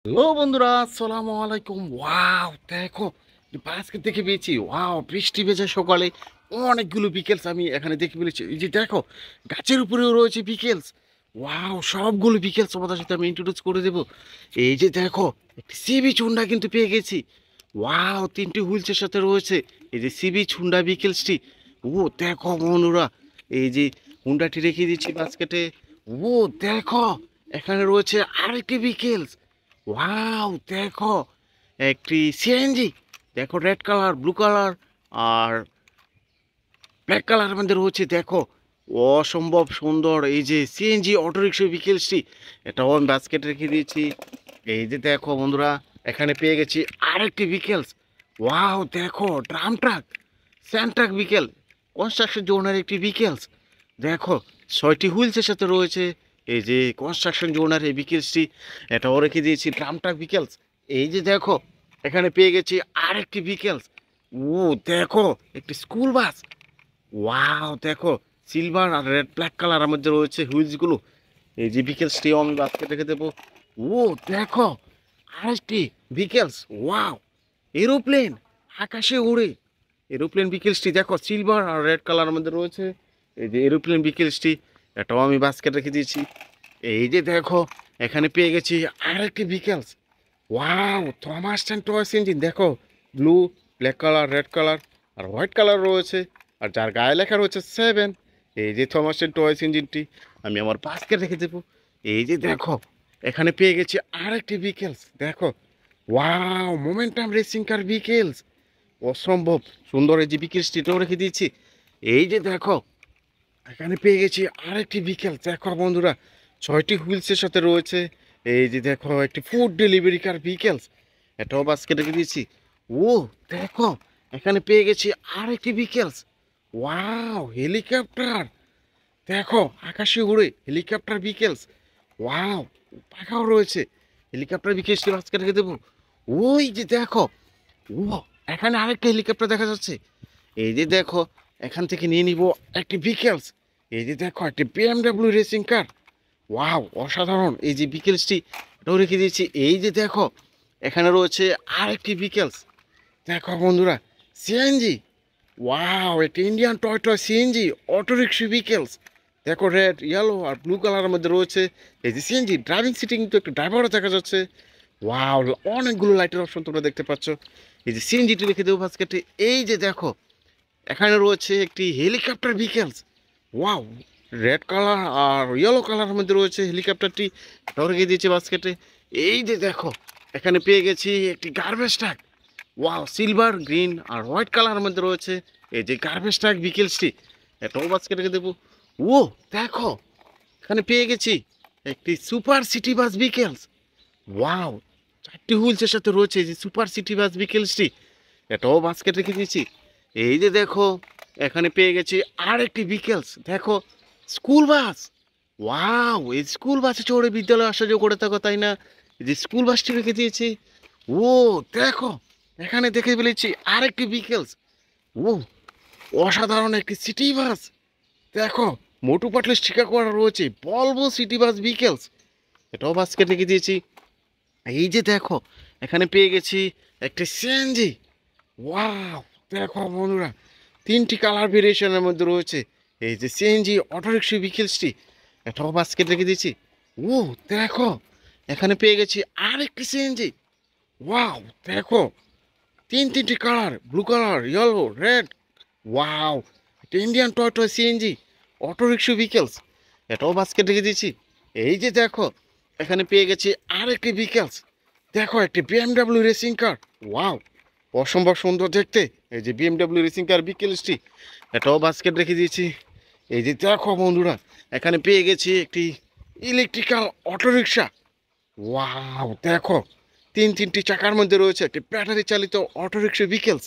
Hello বন্ধুরা, আসসালামু আলাইকুম। ওয়াও, দেখো বাসকে দেখে পেয়েছি। ওয়াও, বৃষ্টি ভেজা সকালে অনেকগুলো বিকেলস আমি এখানে দেখে ফেলেছি। এই যে দেখো, গাছের উপরেও রয়েছে বিকেলস। ওয়াও, সবগুলো বিকেলস তোমাদের সাথে আমি ইন্ট্রোডিউস করে দেবো। এই যে দেখো, একটি সিবি চুন্ডা কিন্তু পেয়ে গেছি। ওয়াও, তিনটি হুইলসের সাথে রয়েছে এই যে সিবি চুন্ডা বিকেলসটি। ও দেখো বন্ধুরা, এই যে হুন্ডাটি রেখে দিচ্ছি বাস্কেটে। ও দেখো, এখানে রয়েছে আরেকটি বিকেলস। ওয়াও দেখো, একটি সিএনজি। দেখো, রেড কালার, ব্লু কালার আর ব্ল্যাক কালার মধ্যে রয়েছে। দেখো, অসম্ভব সুন্দর এই যে সিএনজি অটোরিক্সা ভেহিকেলসটি, এটাও আমি বাস্কেটে রেখে দিয়েছি। এই যে দেখো বন্ধুরা, এখানে পেয়ে গেছি আরেকটি ভেহিকেলস। ওয়াও দেখো, drum truck, sand truck vehicle, construction জোনের একটি ভেহিকেলস। দেখো, 6টি হুইলসের সাথে রয়েছে এই যে কনস্ট্রাকশন জোনার এই ভেহিকেলসটি, এটাও রেখে দিয়েছি ড্রাম ট্রাক ভেহিকেলস। এই যে দেখো, এখানে পেয়ে গেছি আরেকটি ভেহিকেলস। ও দেখো, একটি স্কুল বাস। ওয়াও দেখো, সিলভার আর রেড ব্ল্যাক কালারের মধ্যে রয়েছে হুইলসগুলো। এই যে ভিকেলসটিও আমি বাস্কেটে রেখে দেবো। ও দেখো, আরেকটি ভিকেলস। ওয়াও, এরোপ্লেন, আকাশে উড়ে এরোপ্লেন ভিকেলসটি। দেখো, সিলভার আর রেড কালারের মধ্যে রয়েছে এই যে এরোপ্লেন ভিকেলসটি, এটাও আমি বাস্কেটে রেখে দিয়েছি। এই যে দেখো, এখানে পেয়ে গেছি আরেকটি vehicles. Wow, Thomas and toys engine. দেখো, blue, black colour, red colour আর হোয়াইট কালার রয়েছে, আর যার গায়ে লেখা রয়েছে 7। এই যে থমাস অ্যান্ড টয়েস ইঞ্জিনটি আমি আমার বাস্কেট রেখে দেবো। এই যে দেখো, এখানে পেয়ে গেছি আরেকটি ভিকেলস। দেখো, wow, momentum racing car vehicles. অসম্ভব সুন্দর এই যে ভিকেলসটি, এটাও রেখে দিয়েছি। এই যে দেখো, এখানে পেয়ে গেছি আরেকটি ভিকেল। দেখো বন্ধুরা, 6টি হুইলসের সাথে রয়েছে এই যে দেখো, একটি ফুড ডেলিভারি কার ভিকেলস, এটাও বাস্কেটে রেখে দিয়েছি। ও দেখো, এখানে পেয়ে গেছি আরেকটি ভিকেলস। Wow, helicopter. দেখো, আকাশে উড়ে হেলিকপ্টার ভিকেলস। ওয়াও, পাখাও রয়েছে। হেলিকপ্টার ভিকেলসটি বাস্কেটে রেখে দেবো। ওই যে দেখো, ও এখানে আরেকটা হেলিকপ্টার দেখা যাচ্ছে। এই যে দেখো, এখান থেকে নিয়ে নিব একটি ভিকেলস। এই যে দেখো, একটি বিএমডাব্লিউ রেসিং কার। ওয়াও, অসাধারণ এই যে ভিকেলসটি, এটাও রেখে দিয়েছি। এই যে দেখো, এখানে রয়েছে আরেকটি ভিকেলস। দেখো বন্ধুরা, সিএনজি। ওয়াও, একটি Indian toy toy CNG autorickshaw vehicles. দেখো, রেড, ইয়েলো আর ব্লু কালারের মধ্যে রয়েছে এই যে সিএনজি। ড্রাইভিং সিটে কিন্তু একটু ড্রাইভারও দেখা যাচ্ছে। ওয়াও, অনেকগুলো লাইটের অপশন তোমরা দেখতে পাচ্ছ। এই যে সিএনজিটি রেখে দেবো বাস্কেটে। এই যে দেখো, এখানে রয়েছে একটি helicopter vehicles. Wow, red colour আর ইয়েলো কালারের মধ্যে রয়েছে হেলিকপ্টারটি, এটাও রেখে দিয়েছে বাস্কেটে। এই যে দেখো, এখানে পেয়ে গেছি একটি garbage truck. Wow, silver, green আর হোয়াইট কালারের মধ্যে রয়েছে এই যে গার্বেজ ট্রাক ভিকেলসটি, এটাও বাস্কেটে রেখে দেবো। ও দেখো, এখানে পেয়ে গেছি একটি super city bus vehicles. Wow, 4টি হুইলসের সাথে রয়েছে এই যে সুপার সিটি বাস ভিকেলসটি, এটাও বাস্কেট রেখে দিয়েছি। এই যে দেখো, এখানে পেয়ে গেছি আরেকটি ভিকেলস। দেখো, স্কুল বাস। ওয়াও, এই স্কুল বাসে চড়ে বিদ্যালয়ে আসা যাওয়া করে থাকো, তাই না? এই যে স্কুল বাসটি রেখে দিয়েছি। ও দেখো, এখানে দেখে ফেলেছি আরেকটি ভিকেলস। ও অসাধারণ একটি সিটি বাস। দেখো, মোটু পাটলে স্টিকার করা রয়েছে বলবো সিটি বাস ভিকেলস, এটাও বাস্কেট রেখে দিয়েছি। এই যে দেখো, এখানে পেয়ে গেছি একটি সিএনজি। ওয়াও দেখো বন্ধুরা, 3টি কালার ভেরিয়েশনের মধ্যে রয়েছে এই যে সিএনজি অটোরিক্সা ভিকেলসটি, এটাও বাস্কেট রেখে দিয়েছি। ও দেখো, এখানে পেয়ে গেছি আরেকটি সিএনজি। ওয়াও দেখো, তিনটি colour, blue colour, yellow, red. Wow, এটা Indian toy toy CNG autorickshaw vehicles, এটাও বাস্কেট রেখে দিয়েছি। এই যে দেখো, এখানে পেয়ে গেছি আরেকটি ভিকেলস। দেখো, একটি বিএমডাব্লিউ রেসিং কার। ওয়াও, অসম্ভব সুন্দর দেখতে এই যে বিএমডাব্লিউ রেসিং কার ভিকেলসটি, এটাও বাস্কেট রেখে দিয়েছি। এই যে দেখো বন্ধুরা, এখানে পেয়ে গেছি একটি ইলেকট্রিক্যাল অটোরিকশা। ওয়াও দেখো, তিনটি চাকার মধ্যে রয়েছে একটি ব্যাটারি চালিত অটোরিকশা ভিকেলস,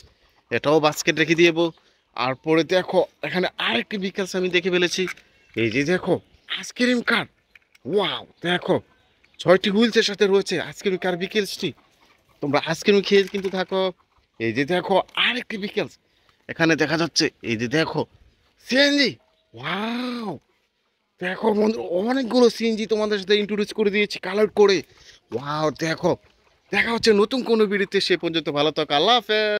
এটাও বাস্কেট রেখে দিয়ে দেবো। আর পরে দেখো, এখানে আরেকটি ভিকেলস আমি দেখে ফেলেছি। এই যে দেখো, আইসক্রিম কার। ওয়াও দেখো, 6টি হুইলসের সাথে রয়েছে আইসক্রিম কার ভিকেলসটি, তোমরা আইসক্রিম খেয়ে কিন্তু থাকো। এই যে দেখো, আরেকটি ভিকেলস এখানে দেখা যাচ্ছে। এই যে দেখো, সিএনজি। ওয়াও দেখো বন্ধু, অনেকগুলো সিএনজি তোমাদের সাথে ইন্ট্রোডিউস করে দিয়েছি কালার করে। ওয়াও দেখো, দেখা হচ্ছে নতুন কোনো ভিডিওতে, সে পর্যন্ত ভালো থাকো, আল্লাহ হাফেজ।